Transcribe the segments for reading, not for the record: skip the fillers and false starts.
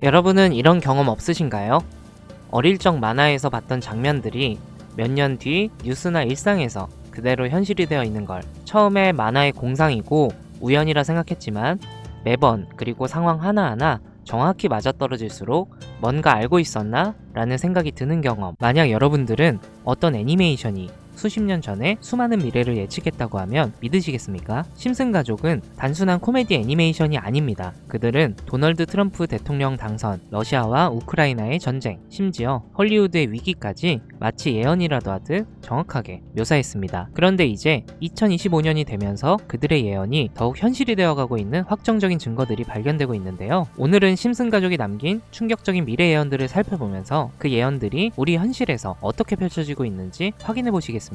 여러분은 이런 경험 없으신가요? 어릴 적 만화에서 봤던 장면들이 몇 년 뒤 뉴스나 일상에서 그대로 현실이 되어 있는 걸 처음에 만화의 공상이고 우연이라 생각했지만 매번 그리고 상황 하나하나 정확히 맞아떨어질수록 뭔가 알고 있었나? 라는 생각이 드는 경험. 만약 여러분들은 어떤 애니메이션이 수십 년 전에 수많은 미래를 예측했다고 하면 믿으시겠습니까? 심슨 가족은 단순한 코미디 애니메이션이 아닙니다. 그들은 도널드 트럼프 대통령 당선, 러시아와 우크라이나의 전쟁, 심지어 헐리우드의 위기까지 마치 예언이라도 하듯 정확하게 묘사했습니다. 그런데 이제 2025년이 되면서 그들의 예언이 더욱 현실이 되어가고 있는 확정적인 증거들이 발견되고 있는데요. 오늘은 심슨 가족이 남긴 충격적인 미래 예언들을 살펴보면서 그 예언들이 우리 현실에서 어떻게 펼쳐지고 있는지 확인해 보시겠습니다.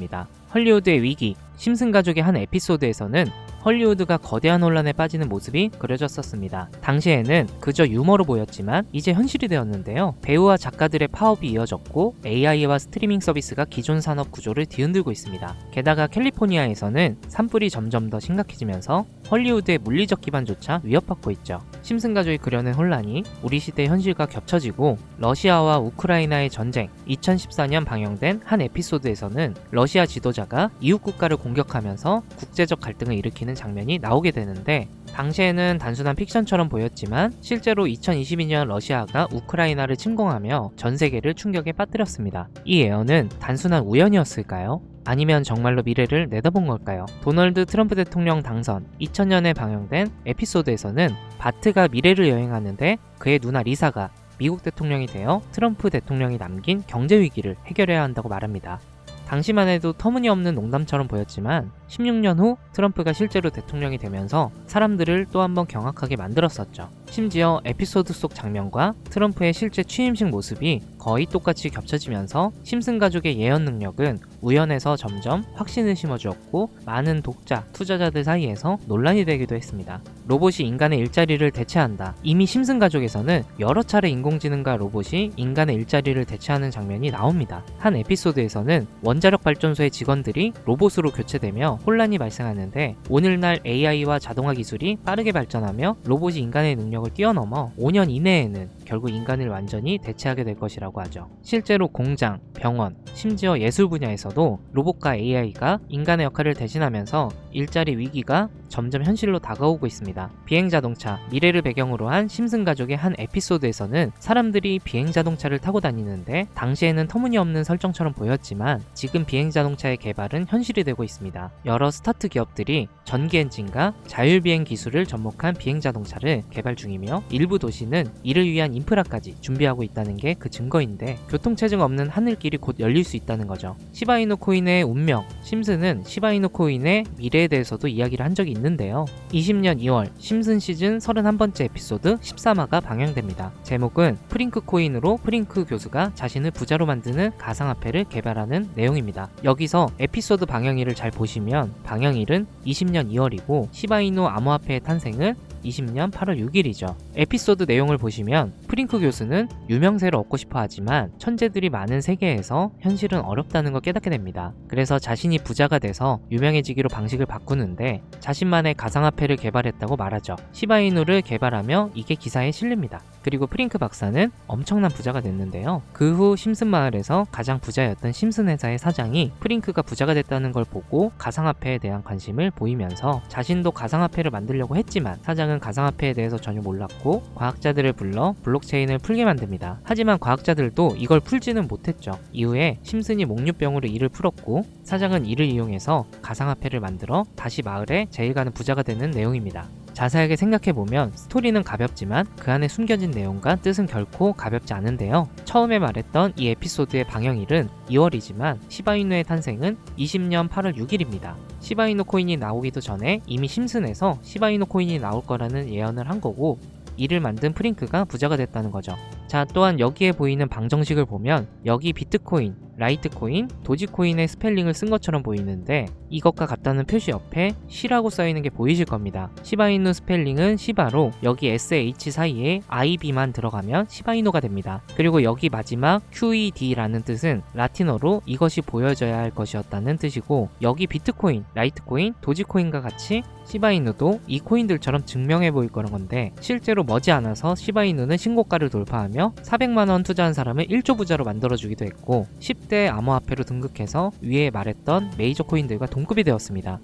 헐리우드의 위기, 심슨 가족의 한 에피소드에서는 헐리우드가 거대한 혼란에 빠지는 모습이 그려졌었습니다. 당시에는 그저 유머로 보였지만 이제 현실이 되었는데요. 배우와 작가들의 파업이 이어졌고 AI와 스트리밍 서비스가 기존 산업 구조를 뒤흔들고 있습니다. 게다가 캘리포니아에서는 산불이 점점 더 심각해지면서 헐리우드의 물리적 기반조차 위협받고 있죠. 심슨 가족이 그려낸 혼란이 우리 시대의 현실과 겹쳐지고 러시아와 우크라이나의 전쟁, 2014년 방영된 한 에피소드에서는 러시아 지도자가 이웃 국가를 공격하면서 국제적 갈등을 일으키는 장면이 나오게 되는데 당시에는 단순한 픽션처럼 보였지만 실제로 2022년 러시아가 우크라이나를 침공하며 전 세계를 충격에 빠뜨렸습니다. 이 예언은 단순한 우연이었을까요? 아니면 정말로 미래를 내다본 걸까요? 도널드 트럼프 대통령 당선 2000년에 방영된 에피소드에서는 바트가 미래를 여행하는데 그의 누나 리사가 미국 대통령이 되어 트럼프 대통령이 남긴 경제 위기를 해결해야 한다고 말합니다. 당시만 해도 터무니없는 농담처럼 보였지만 16년 후 트럼프가 실제로 대통령이 되면서 사람들을 또 한 번 경악하게 만들었었죠. 심지어 에피소드 속 장면과 트럼프의 실제 취임식 모습이 거의 똑같이 겹쳐지면서 심슨 가족의 예언 능력은 우연에서 점점 확신을 심어주었고 많은 독자, 투자자들 사이에서 논란이 되기도 했습니다. 로봇이 인간의 일자리를 대체한다. 이미 심슨 가족에서는 여러 차례 인공지능과 로봇이 인간의 일자리를 대체하는 장면이 나옵니다. 한 에피소드에서는 원자력 발전소의 직원들이 로봇으로 교체되며 혼란이 발생하는데 오늘날 AI와 자동화 기술이 빠르게 발전하며 로봇이 인간의 능력을 뛰어넘어 5년 이내에는 결국 인간을 완전히 대체하게 될 것이라고 하죠. 실제로 공장, 병원, 심지어 예술 분야에서도 로봇과 AI가 인간의 역할을 대신하면서 일자리 위기가 점점 현실로 다가오고 있습니다. 비행자동차, 미래를 배경으로 한 심슨 가족의 한 에피소드에서는 사람들이 비행자동차를 타고 다니는데 당시에는 터무니없는 설정처럼 보였지만 지금 비행자동차의 개발은 현실이 되고 있습니다. 여러 스타트 기업들이 전기 엔진과 자율비행 기술을 접목한 비행자동차를 개발 중이며 일부 도시는 이를 위한 인프라까지 준비하고 있다는 게 그 증거인데 교통체증 없는 하늘길이 곧 열릴 수 있다는 거죠. 시바이누 코인의 운명, 심슨은 시바이누 코인의 미래에 대해서도 이야기를 한 적이 있는데요. 20년 2월 심슨 시즌 31번째 에피소드 13화가 방영됩니다. 제목은 프링크 코인으로 프링크 교수가 자신을 부자로 만드는 가상화폐를 개발하는 내용입니다. 여기서 에피소드 방영일을 잘 보시면 방영일은 20년 2월이고 시바이누 암호화폐의 탄생은 20년 8월 6일이죠. 에피소드 내용을 보시면 프링크 교수는 유명세를 얻고 싶어 하지만 천재들이 많은 세계에서 현실은 어렵다는 걸 깨닫게 됩니다. 그래서 자신이 부자가 돼서 유명해지기로 방식을 바꾸는데 자신만의 가상화폐를 개발했다고 말하죠. 시바이누를 개발하며 이게 기사에 실립니다. 그리고 프링크 박사는 엄청난 부자가 됐는데요. 그 후 심슨 마을에서 가장 부자였던 심슨 회사의 사장이 프링크가 부자가 됐다는 걸 보고 가상화폐에 대한 관심을 보이면서 자신도 가상화폐를 만들려고 했지만 사장은 가상화폐에 대해서 전혀 몰랐고 과학자들을 불러 블록체인을 풀게 만듭니다. 하지만 과학자들도 이걸 풀지는 못했죠. 이후에 심슨이 목류병으로 이를 풀었고 사장은 이를 이용해서 가상화폐를 만들어 다시 마을에 제일 가는 부자가 되는 내용입니다. 자세하게 생각해보면 스토리는 가볍지만 그 안에 숨겨진 내용과 뜻은 결코 가볍지 않은데요. 처음에 말했던 이 에피소드의 방영일은 2월이지만 시바이누의 탄생은 20년 8월 6일입니다. 시바이누 코인이 나오기도 전에 이미 심슨에서 시바이누 코인이 나올 거라는 예언을 한 거고 이를 만든 프링크가 부자가 됐다는 거죠. 자, 또한 여기에 보이는 방정식을 보면 여기 비트코인, 라이트코인, 도지코인의 스펠링을 쓴 것처럼 보이는데 이것과 같다는 표시 옆에 C라고 써있는 게 보이실 겁니다. 시바이누 스펠링은 시바로 여기 SH 사이에 IB만 들어가면 시바이누가 됩니다. 그리고 여기 마지막 QED라는 뜻은 라틴어로 이것이 보여져야 할 것이었다는 뜻이고 여기 비트코인, 라이트코인, 도지코인과 같이 시바이누도 이 코인들처럼 증명해 보일 거란 건데 실제로 머지않아서 시바이누는 신고가를 돌파하며 400만원 투자한 사람을 1조 부자로 만들어주기도 했고 10대 암호화폐로 등극해서 위에 말했던 메이저 코인들과 동급이 되었습니다.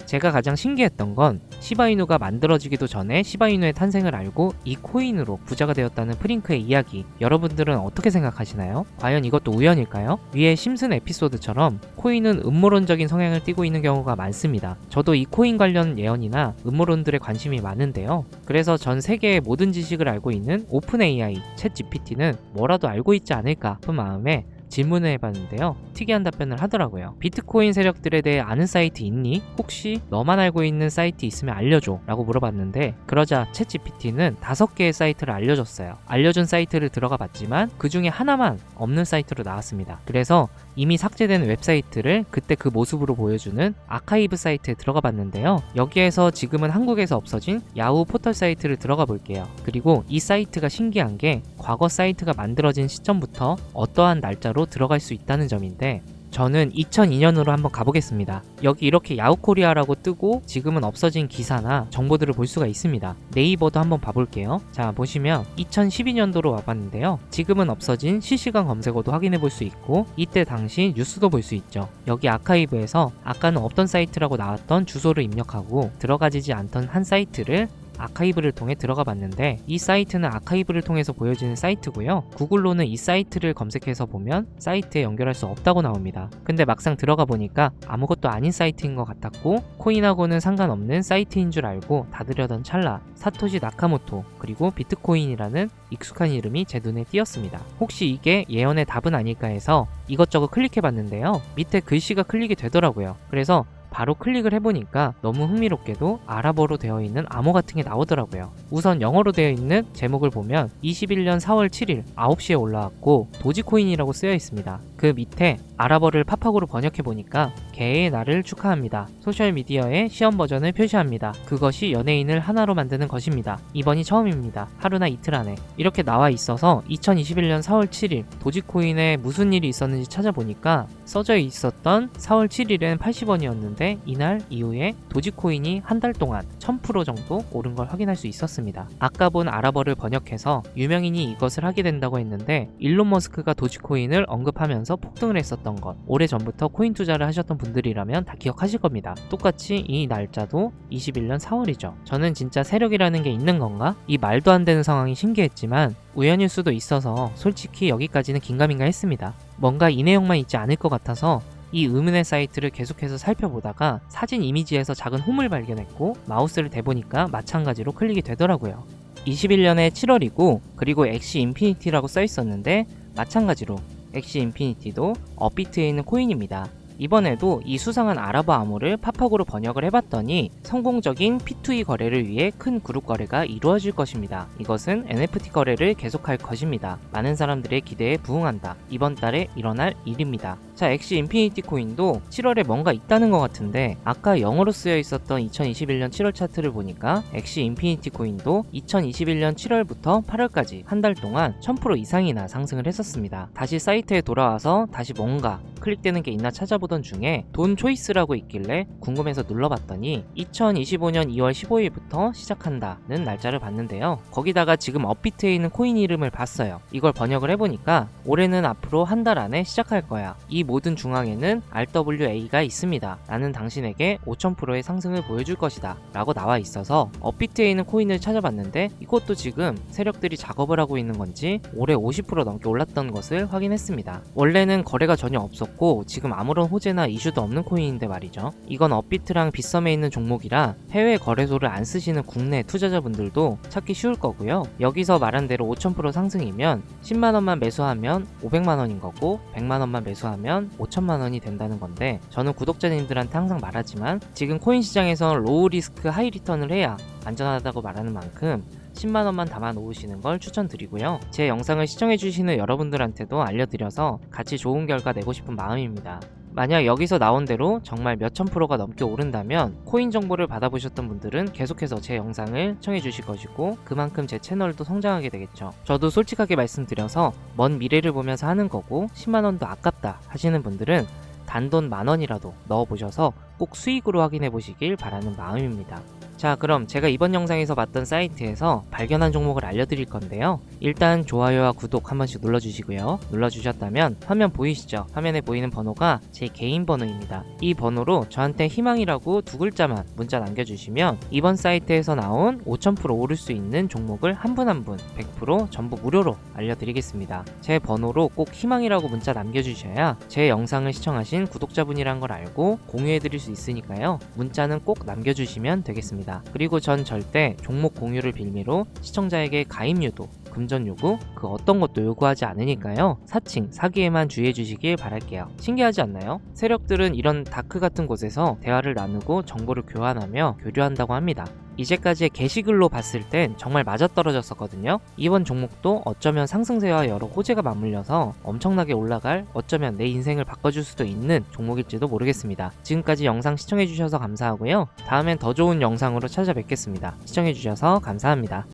제가 가장 신기했던 건 시바이누가 만들어지기도 전에 시바이누의 탄생을 알고 이 코인으로 부자가 되었다는 프링크의 이야기, 여러분들은 어떻게 생각하시나요? 과연 이것도 우연일까요? 위의 심슨 에피소드처럼 코인은 음모론적인 성향을 띠고 있는 경우가 많습니다. 저도 이 코인 관련 예언이나 음모론들에 관심이 많은데요. 그래서 전 세계의 모든 지식을 알고 있는 오픈 AI, 챗 GPT는 뭐라도 알고 있지 않을까 싶은 마음에 질문을 해봤는데요. 특이한 답변을 하더라고요. 비트코인 세력들에 대해 아는 사이트 있니? 혹시 너만 알고 있는 사이트 있으면 알려줘 라고 물어봤는데 그러자 챗 GPT는 5개의 사이트를 알려줬어요. 알려준 사이트를 들어가 봤지만 그 중에 하나만 없는 사이트로 나왔습니다. 그래서 이미 삭제된 웹사이트를 그때 그 모습으로 보여주는 아카이브 사이트에 들어가 봤는데요. 여기에서 지금은 한국에서 없어진 야후 포털 사이트를 들어가 볼게요. 그리고 이 사이트가 신기한 게 과거 사이트가 만들어진 시점부터 어떠한 날짜로 들어갈 수 있다는 점인데 저는 2002년으로 한번 가보겠습니다. 여기 이렇게 야후코리아라고 뜨고 지금은 없어진 기사나 정보들을 볼 수가 있습니다. 네이버도 한번 봐볼게요. 자, 보시면 2012년도로 와봤는데요. 지금은 없어진 실시간 검색어도 확인해 볼 수 있고 이때 당시 뉴스도 볼 수 있죠. 여기 아카이브에서 아까는 없던 사이트라고 나왔던 주소를 입력하고 들어가지지 않던 한 사이트를 아카이브를 통해 들어가 봤는데 이 사이트는 아카이브를 통해서 보여지는 사이트고요. 구글로는 이 사이트를 검색해서 보면 사이트에 연결할 수 없다고 나옵니다. 근데 막상 들어가 보니까 아무것도 아닌 사이트인 것 같았고 코인하고는 상관없는 사이트인 줄 알고 닫으려던 찰나 사토시 나카모토 그리고 비트코인이라는 익숙한 이름이 제 눈에 띄었습니다. 혹시 이게 예언의 답은 아닐까 해서 이것저것 클릭해 봤는데요. 밑에 글씨가 클릭이 되더라고요. 그래서 바로 클릭을 해보니까 너무 흥미롭게도 아랍어로 되어 있는 암호 같은 게 나오더라고요. 우선 영어로 되어 있는 제목을 보면 21년 4월 7일 9시에 올라왔고 도지코인이라고 쓰여 있습니다. 그 밑에 아랍어를 팝하고로 번역해보니까 개의 날을 축하합니다. 소셜미디어에 시험 버전을 표시합니다. 그것이 연예인을 하나로 만드는 것입니다. 이번이 처음입니다. 하루나 이틀 안에. 이렇게 나와 있어서 2021년 4월 7일 도지코인에 무슨 일이 있었는지 찾아보니까 써져 있었던 4월 7일엔 80원이었는데 이날 이후에 도지코인이 한 달 동안 1000% 정도 오른 걸 확인할 수 있었습니다. 아까 본 아랍어를 번역해서 유명인이 이것을 하게 된다고 했는데 일론 머스크가 도지코인을 언급하면서 폭등을 했었던 것 오래전부터 코인 투자를 하셨던 분들이라면 다 기억하실 겁니다. 똑같이 이 날짜도 21년 4월이죠. 저는 진짜 세력이라는 게 있는 건가? 이 말도 안 되는 상황이 신기했지만 우연일 수도 있어서 솔직히 여기까지는 긴가민가 했습니다. 뭔가 이 내용만 있지 않을 것 같아서 이 의문의 사이트를 계속해서 살펴보다가 사진 이미지에서 작은 홈을 발견했고 마우스를 대보니까 마찬가지로 클릭이 되더라고요. 21년에 7월이고 그리고 엑시 인피니티라고 써 있었는데 마찬가지로 엑시 인피니티도 업비트에 있는 코인입니다. 이번에도 이 수상한 아랍어 암호를 팝하고로 번역을 해봤더니 성공적인 P2E 거래를 위해 큰 그룹 거래가 이루어질 것입니다. 이것은 NFT 거래를 계속할 것입니다. 많은 사람들의 기대에 부응한다. 이번 달에 일어날 일입니다. 자, 엑시 인피니티 코인도 7월에 뭔가 있다는 것 같은데 아까 영어로 쓰여 있었던 2021년 7월 차트를 보니까 엑시 인피니티 코인도 2021년 7월부터 8월까지 한 달 동안 1000% 이상이나 상승을 했었습니다. 다시 사이트에 돌아와서 다시 뭔가 클릭되는 게 있나 찾아보던 중에 돈 초이스라고 있길래 궁금해서 눌러봤더니 2025년 2월 15일부터 시작한다는 날짜를 봤는데요. 거기다가 지금 업비트에 있는 코인 이름을 봤어요. 이걸 번역을 해보니까 올해는 앞으로 한 달 안에 시작할 거야. 이 모든 중앙에는 RWA가 있습니다. 나는 당신에게 5000%의 상승을 보여줄 것이다 라고 나와 있어서 업비트에 있는 코인을 찾아봤는데 이것도 지금 세력들이 작업을 하고 있는 건지 올해 50% 넘게 올랐던 것을 확인했습니다. 원래는 거래가 전혀 없었고 지금 아무런 호재나 이슈도 없는 코인인데 말이죠. 이건 업비트랑 빗썸에 있는 종목이라 해외 거래소를 안 쓰시는 국내 투자자분들도 찾기 쉬울 거고요. 여기서 말한 대로 5000% 상승이면 10만원만 매수하면 500만원인 거고 100만원만 매수하면 5천만원이 된다는 건데 저는 구독자님들한테 항상 말하지만 지금 코인 시장에서 로우 리스크 하이 리턴을 해야 안전하다고 말하는 만큼 10만원만 담아 놓으시는 걸 추천드리고요. 제 영상을 시청해주시는 여러분들한테도 알려드려서 같이 좋은 결과 내고 싶은 마음입니다. 만약 여기서 나온 대로 정말 몇천 프로가 넘게 오른다면 코인 정보를 받아보셨던 분들은 계속해서 제 영상을 시청해 주실 것이고 그만큼 제 채널도 성장하게 되겠죠. 저도 솔직하게 말씀드려서 먼 미래를 보면서 하는 거고 10만원도 아깝다 하시는 분들은 단돈 10,000원이라도 넣어보셔서 꼭 수익으로 확인해 보시길 바라는 마음입니다. 자, 그럼 제가 이번 영상에서 봤던 사이트에서 발견한 종목을 알려드릴 건데요. 일단 좋아요와 구독 한 번씩 눌러주시고요. 눌러주셨다면 화면 보이시죠? 화면에 보이는 번호가 제 개인 번호입니다. 이 번호로 저한테 희망이라고 2글자만 문자 남겨주시면 이번 사이트에서 나온 5000% 오를 수 있는 종목을 한 분 한 분 100% 전부 무료로 알려드리겠습니다. 제 번호로 꼭 희망이라고 문자 남겨주셔야 제 영상을 시청하신 구독자분이란 걸 알고 공유해드릴 수 있으니까요. 문자는 꼭 남겨주시면 되겠습니다. 그리고 전 절대 종목 공유를 빌미로 시청자에게 가입 유도, 금전 요구, 그 어떤 것도 요구하지 않으니까요. 사칭, 사기에만 주의해 주시길 바랄게요. 신기하지 않나요? 세력들은 이런 다크 같은 곳에서 대화를 나누고 정보를 교환하며 교류한다고 합니다. 이제까지의 게시글로 봤을 땐 정말 맞아떨어졌었거든요. 이번 종목도 어쩌면 상승세와 여러 호재가 맞물려서 엄청나게 올라갈, 어쩌면 내 인생을 바꿔줄 수도 있는 종목일지도 모르겠습니다. 지금까지 영상 시청해주셔서 감사하고요. 다음엔 더 좋은 영상으로 찾아뵙겠습니다. 시청해주셔서 감사합니다.